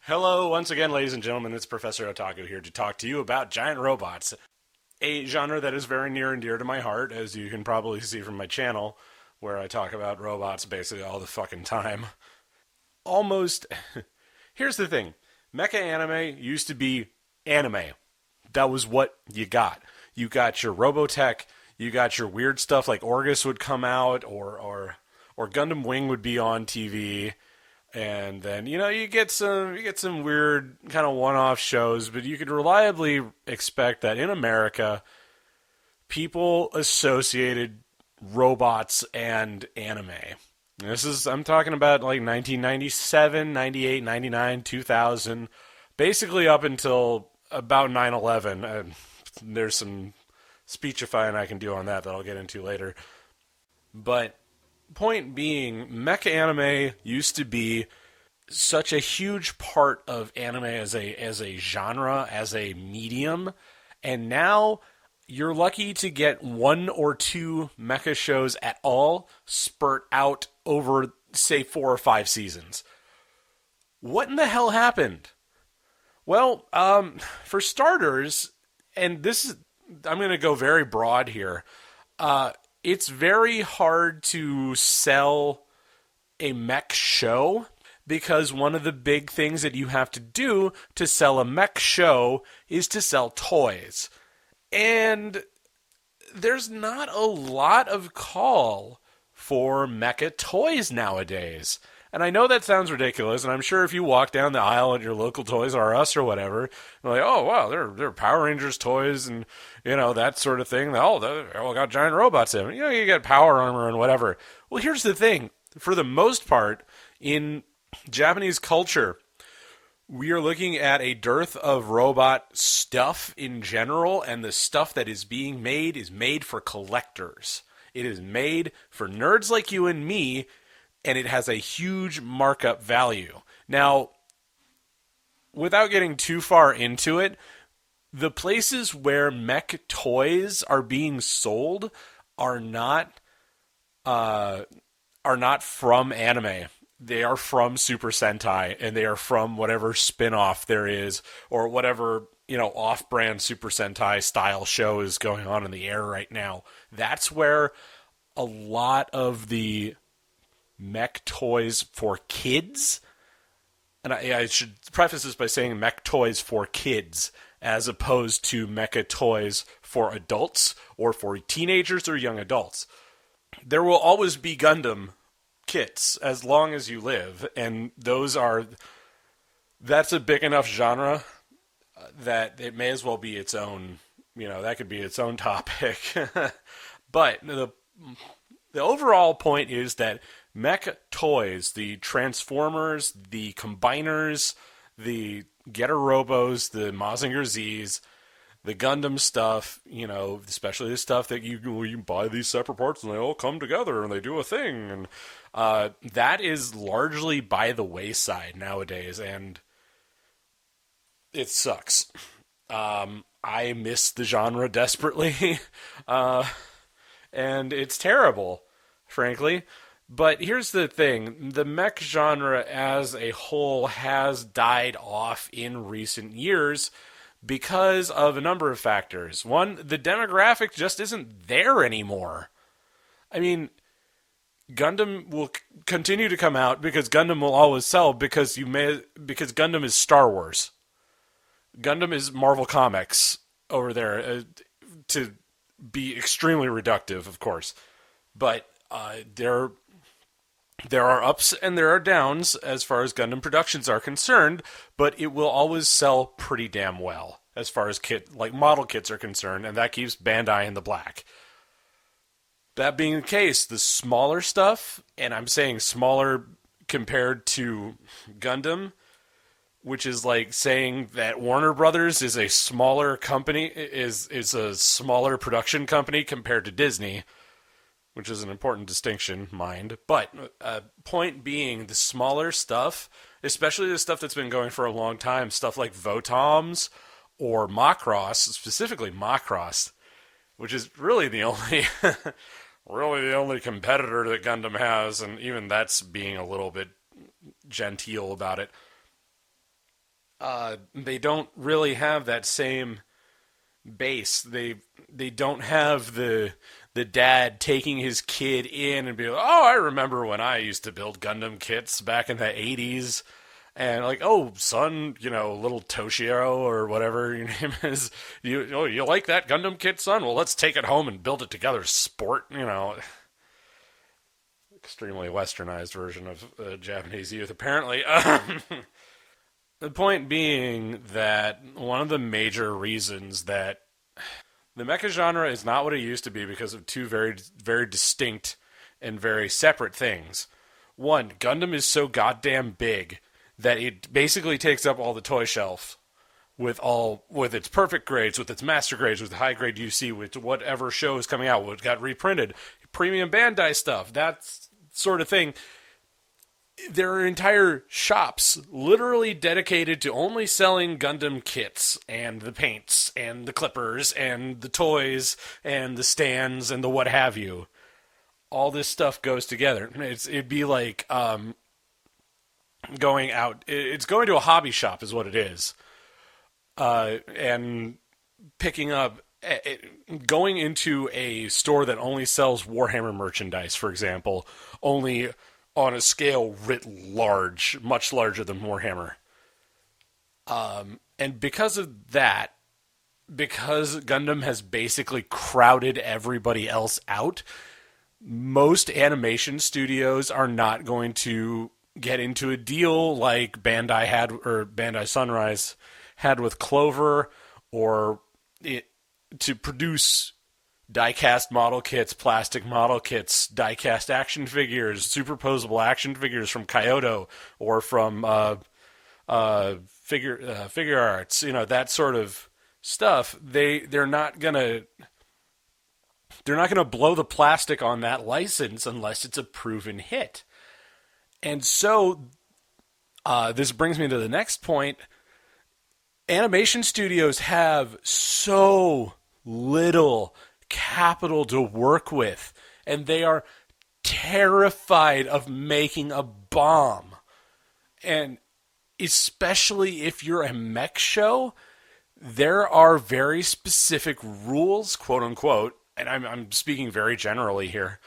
Hello, once again, ladies and gentlemen. It's Professor Otaku here to talk to you about giant robots, a genre that is very near and dear to my heart, as you can probably see from my channel, where I talk about robots basically all the fucking time. Almost. Here's the thing: Mecha Anime used to be anime. That was what you got. You got your Robotech. You got your weird stuff like Orgus would come out, or Gundam Wing would be on TV. And then you get some weird kind of one-off shows, but you could reliably expect that in America, people associated robots and anime. I'm talking about like 1997, 98, 99, 2000, basically up until about 9/11. There's some speechifying I can do on that I'll get into later. But point being, mecha anime used to be such a huge part of anime as a genre, as a medium, and now you're lucky to get one or two mecha shows at all spurt out over say 4 or 5 seasons. What in the hell happened? Well, for starters, and this is I'm going to go very broad here. It's very hard to sell a mech show because one of the big things that you have to do to sell a mech show is to sell toys. And there's not a lot of call for mecha toys nowadays. And I know that sounds ridiculous, and I'm sure if you walk down the aisle at your local Toys R Us or whatever, you're like, oh wow, they're Power Rangers toys and that sort of thing. Oh, they all got giant robots in them. You get power armor and whatever. Well, here's the thing: for the most part, in Japanese culture, we are looking at a dearth of robot stuff in general, and the stuff that is made for collectors. It is made for nerds like you and me, and it has a huge markup value. Now, without getting too far into it, the places where mech toys are being sold are not from anime. They are from Super Sentai, and they are from whatever spin-off there is, or whatever off-brand Super Sentai style show is going on in the air right now. That's where a lot of the mech toys for kids, and I should preface this by saying mech toys for kids as opposed to mecha toys for adults or for teenagers or young adults. There will always be Gundam kits as long as you live, and that's a big enough genre that it may as well be its own, that could be its own topic. But the overall point is that mech toys, the Transformers, the Combiners, the Getter Robos, the Mazinger Zs, the Gundam stuff, especially the stuff that you buy these separate parts and they all come together and they do a thing, and that is largely by the wayside nowadays, and it sucks. I miss the genre desperately, and it's terrible, frankly. But here's the thing: the mech genre as a whole has died off in recent years because of a number of factors. One, the demographic just isn't there anymore. I mean, Gundam will continue to come out because Gundam will always sell because Gundam is Star Wars. Gundam is Marvel Comics over there, to be extremely reductive, of course. But there are ups and there are downs as far as Gundam productions are concerned, but it will always sell pretty damn well as far as model kits are concerned, and that keeps Bandai in the black. That being the case, the smaller stuff, and I'm saying smaller compared to Gundam, which is like saying that Warner Brothers is a smaller company, is a smaller production company compared to Disney, which is an important distinction, mind. But point being, the smaller stuff, especially the stuff that's been going for a long time, stuff like Votoms or Macross, specifically Macross, which is really the only really the only competitor that Gundam has, and even that's being a little bit genteel about it. They don't really have that same base. They don't have the dad taking his kid in and be like, "Oh, I remember when I used to build Gundam kits back in the '80s." And like, oh, son, little Toshiro or whatever your name is, you like that Gundam kit, son? Well, let's take it home and build it together, sport. Extremely westernized version of Japanese youth, apparently. The point being that one of the major reasons that the mecha genre is not what it used to be because of two very, very distinct and very separate things. One, Gundam is so goddamn big that it basically takes up all the toy shelf with its perfect grades, with its master grades, with the high grade UC, with whatever show is coming out, what got reprinted, premium Bandai stuff, that sort of thing. There are entire shops literally dedicated to only selling Gundam kits and the paints and the clippers and the toys and the stands and the what have you. All this stuff goes together. It'd be like going out. It's going to a hobby shop is what it is, and picking up. Going into a store that only sells Warhammer merchandise, for example, only on a scale writ large, much larger than Warhammer. And because of that, because Gundam has basically crowded everybody else out, most animation studios are not going to get into a deal like Bandai had, or Bandai Sunrise had with Clover, or to produce die-cast model kits, plastic model kits, die-cast action figures, superposable action figures from Kyoto or from figure arts, that sort of stuff. They're not gonna blow the plastic on that license unless it's a proven hit. And so this brings me to the next point. Animation studios have so little capital to work with, and they are terrified of making a bomb. And especially if you're a mech show, there are very specific rules, quote unquote, and I'm speaking very generally here,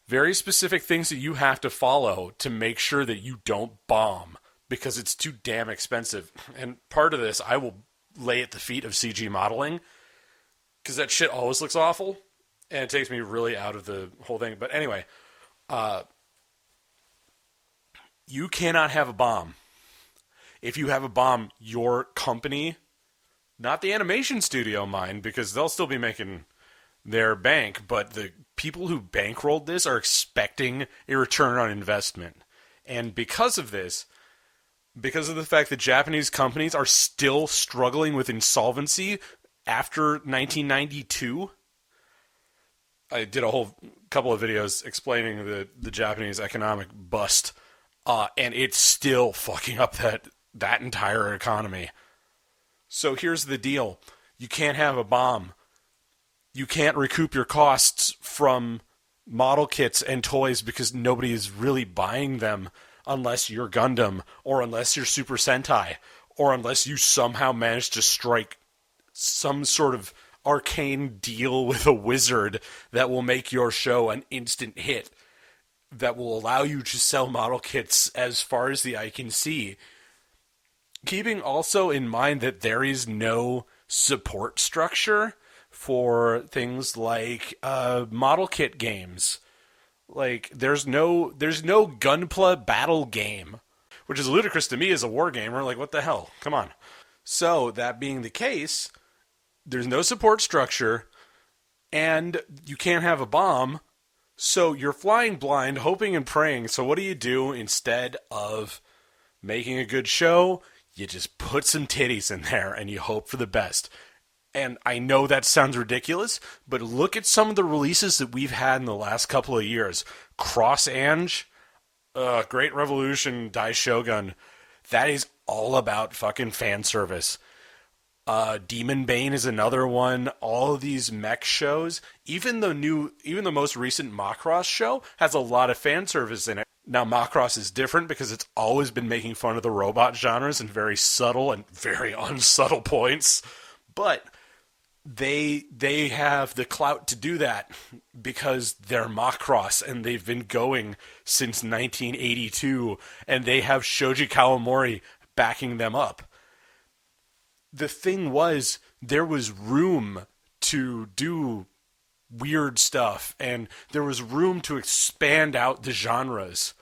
very specific things that you have to follow to make sure that you don't bomb, because it's too damn expensive. And part of this I will lay at the feet of CG modeling, because that shit always looks awful, and it takes me really out of the whole thing. But anyway, you cannot have a bomb. If you have a bomb, your company, not the animation studio, mind, because they'll still be making their bank, but the people who bankrolled this are expecting a return on investment. And because of this, because of the fact that Japanese companies are still struggling with insolvency after 1992, I did a whole couple of videos explaining the Japanese economic bust, and it's still fucking up that entire economy. So here's the deal. You can't have a bomb. You can't recoup your costs from model kits and toys because nobody is really buying them unless you're Gundam, or unless you're Super Sentai, or unless you somehow manage to strike some sort of arcane deal with a wizard that will make your show an instant hit, that will allow you to sell model kits as far as the eye can see. Keeping also in mind that there is no support structure for things like model kit games. Like, there's no Gunpla battle game, which is ludicrous to me as a war gamer. Like, what the hell? Come on. So, that being the case, there's no support structure, and you can't have a bomb, so you're flying blind, hoping and praying. So what do? Instead of making a good show, you just put some titties in there, and you hope for the best. And I know that sounds ridiculous, but look at some of the releases that we've had in the last couple of years. Cross Ange, Great Revolution, Dai Shogun. That is all about fucking fan service. Demon Bane is another one. All of these mech shows, even the most recent Macross show has a lot of fan service in it. Now, Macross is different because it's always been making fun of the robot genres in very subtle and very unsubtle points, but they have the clout to do that because they're Macross and they've been going since 1982, and they have Shoji Kawamori backing them up. The thing was, there was room to do weird stuff, and there was room to expand out the genres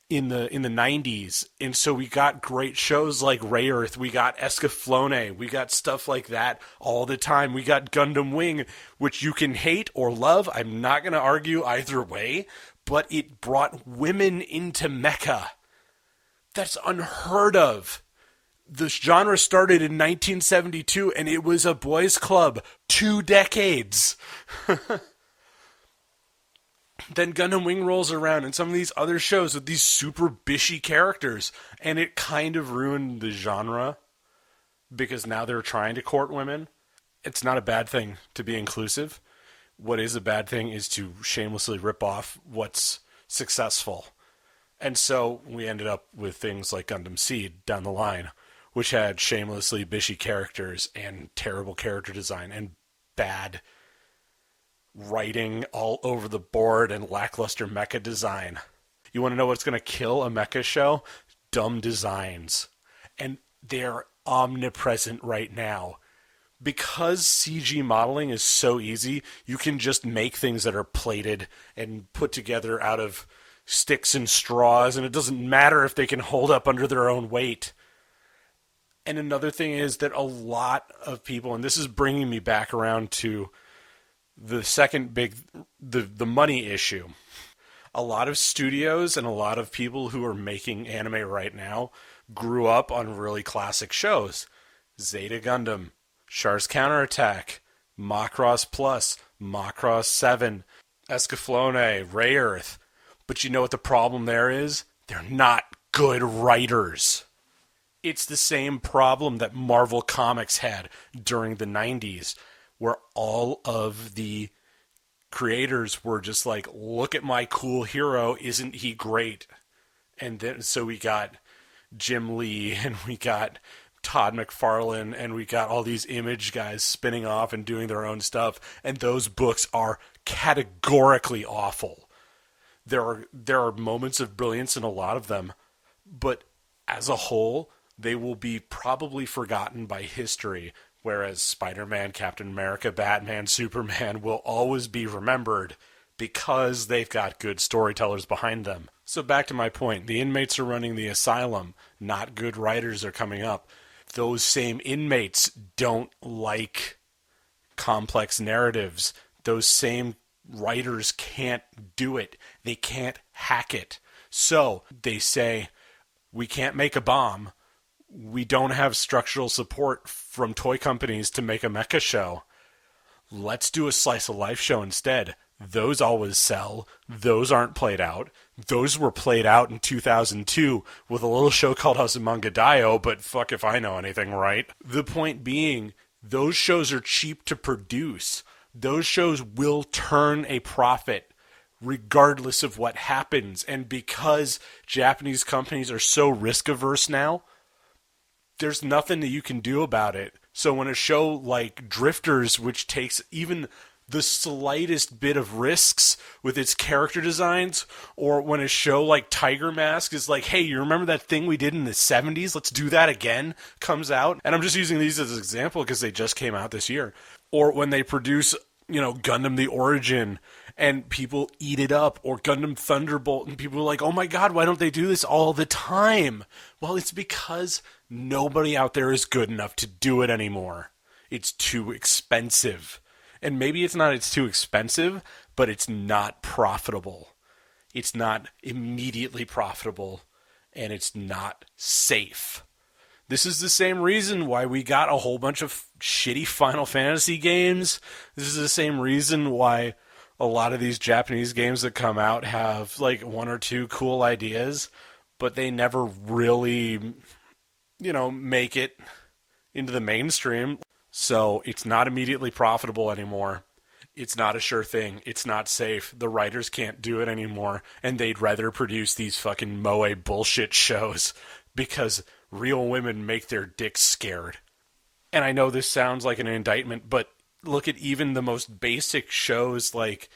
in the 90s. And so we got great shows like Ray Earth, we got Escaflowne, we got stuff like that all the time. We got Gundam Wing, which you can hate or love. I'm not going to argue either way, but it brought women into mecha. That's unheard of. The genre started in 1972 and it was a boys' club 2 decades. Then Gundam Wing rolls around and some of these other shows with these super bishy characters, and it kind of ruined the genre because now they're trying to court women. It's not a bad thing to be inclusive. What is a bad thing is to shamelessly rip off what's successful. And so we ended up with things like Gundam Seed down the line, which had shamelessly bishy characters and terrible character design and bad writing all over the board and lackluster mecha design. You want to know what's going to kill a mecha show? Dumb designs. And they're omnipresent right now. Because CG modeling is so easy, you can just make things that are plated and put together out of sticks and straws, and it doesn't matter if they can hold up under their own weight. And another thing is that a lot of people, and this is bringing me back around to the second big, the money issue. A lot of studios and a lot of people who are making anime right now grew up on really classic shows. Zeta Gundam, Char's Counterattack, Macross Plus, Macross 7, Escaflowne, Ray Earth. But you know what the problem there is? They're not good writers. It's the same problem that Marvel Comics had during the 90s, where all of the creators were just like, look at my cool hero, isn't he great? And then so we got Jim Lee and we got Todd McFarlane and we got all these Image guys spinning off and doing their own stuff, and those books are categorically awful. There are moments of brilliance in a lot of them, but as a whole, they will be probably forgotten by history, whereas Spider-Man, Captain America, Batman, Superman will always be remembered because they've got good storytellers behind them. So back to my point, the inmates are running the asylum, not good writers are coming up. Those same inmates don't like complex narratives. Those same writers can't do it. They can't hack it. So they say, we can't make a bomb. We don't have structural support from toy companies to make a mecha show. Let's do a slice of life show instead. Those always sell. Those aren't played out. Those were played out in 2002 with a little show called Azumanga Daioh, but fuck if I know anything, right? The point being, those shows are cheap to produce. Those shows will turn a profit regardless of what happens. And because Japanese companies are so risk averse now, there's nothing that you can do about it. So when a show like Drifters, which takes even the slightest bit of risks with its character designs, or when a show like Tiger Mask is like, hey, you remember that thing we did in the 70s? Let's do that again, comes out. And I'm just using these as an example because they just came out this year. Or when they produce, Gundam The Origin and people eat it up, or Gundam Thunderbolt, and people are like, oh my god, why don't they do this all the time? Well, it's because nobody out there is good enough to do it anymore. It's too expensive. And maybe it's too expensive, but it's not profitable. It's not immediately profitable, and it's not safe. This is the same reason why we got a whole bunch of shitty Final Fantasy games. This is the same reason why a lot of these Japanese games that come out have like one or two cool ideas, but they never really, make it into the mainstream. So it's not immediately profitable anymore. It's not a sure thing. It's not safe. The writers can't do it anymore, and they'd rather produce these fucking moe bullshit shows because real women make their dicks scared. And I know this sounds like an indictment, but look at even the most basic shows like,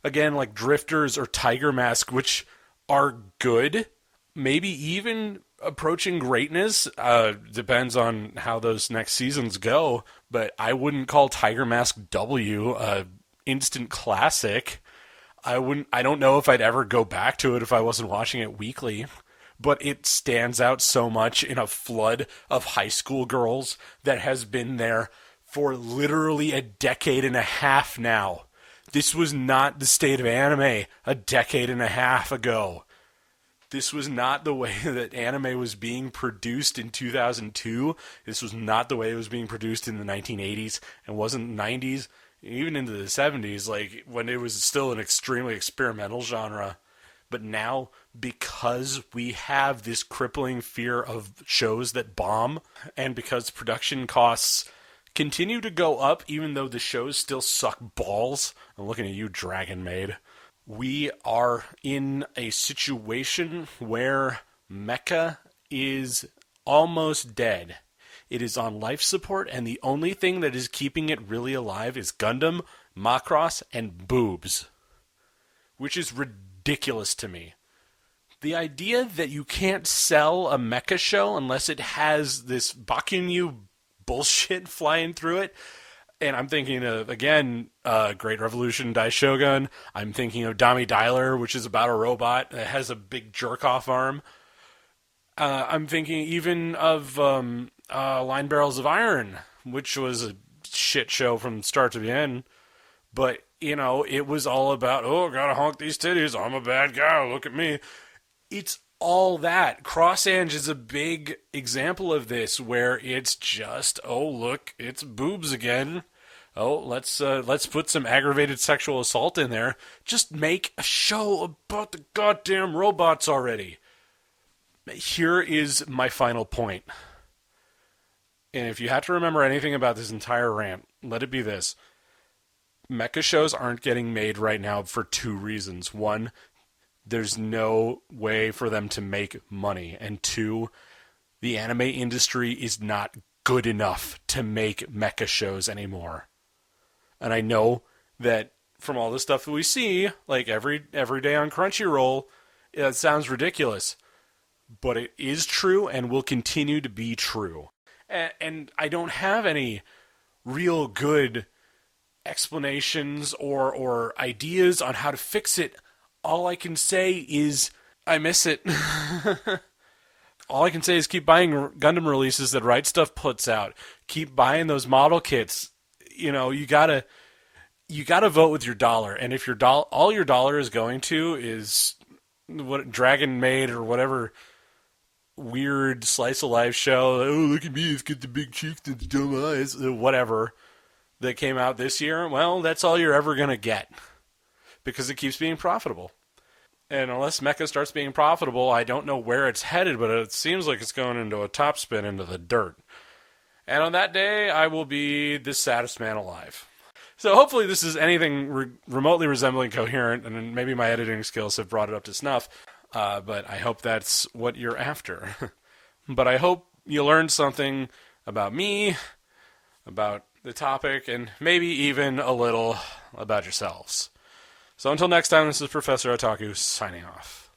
again, like Drifters or Tiger Mask, which are good, maybe even approaching greatness. Depends on how those next seasons go, but I wouldn't call Tiger Mask W a instant classic. I don't know if I'd ever go back to it if I wasn't watching it weekly, but it stands out so much in a flood of high school girls that has been there for literally a decade and a half now. This was not the state of anime a decade and a half ago. This was not the way that anime was being produced in 2002. This was not the way it was being produced in the 1980s and wasn't 90s, even into the 70s, like when it was still an extremely experimental genre. But now, because we have this crippling fear of shows that bomb, and because production costs continue to go up even though the shows still suck balls, I'm looking at you, Dragon Maid, we are in a situation where mecha is almost dead. It is on life support, and the only thing that is keeping it really alive is Gundam, Macross, and boobs. Which is ridiculous to me. The idea that you can't sell a mecha show unless it has this Bakunyu bullshit flying through it. And I'm thinking of, again, Great Revolution Daishogun. I'm thinking of Dami Dialer, which is about a robot that has a big jerk-off arm. I'm thinking even of Line Barrels of Iron, which was a shit show from start to the end. But, you know, it was all about, oh, gotta honk these titties, I'm a bad guy, look at me. It's all that. Cross-Ange is a big example of this, where it's just, oh, look, it's boobs again. Oh, let's put some aggravated sexual assault in there. Just make a show about the goddamn robots already. Here is my final point. And if you have to remember anything about this entire rant, let it be this. Mecha shows aren't getting made right now for two reasons. One, there's no way for them to make money. And two, the anime industry is not good enough to make mecha shows anymore. And I know that from all the stuff that we see, like every day on Crunchyroll, it sounds ridiculous. But it is true and will continue to be true. And I don't have any real good explanations or ideas on how to fix it. All I can say is I miss it. All I can say is keep buying Gundam releases that Right Stuff puts out. Keep buying those model kits. You know, you gotta vote with your dollar. And if all your dollar is going to is what Dragon Maid or whatever weird slice of life show, oh, look at me, it's got the big cheeks and the dumb eyes, whatever, that came out this year, well, that's all you're ever going to get. Because it keeps being profitable. And unless Mecha starts being profitable, I don't know where it's headed, but it seems like it's going into a topspin into the dirt. And on that day, I will be the saddest man alive. So hopefully this is anything remotely resembling coherent, and maybe my editing skills have brought it up to snuff. But I hope that's what you're after. But I hope you learned something about me, about the topic, and maybe even a little about yourselves. So until next time, this is Professor Otaku signing off.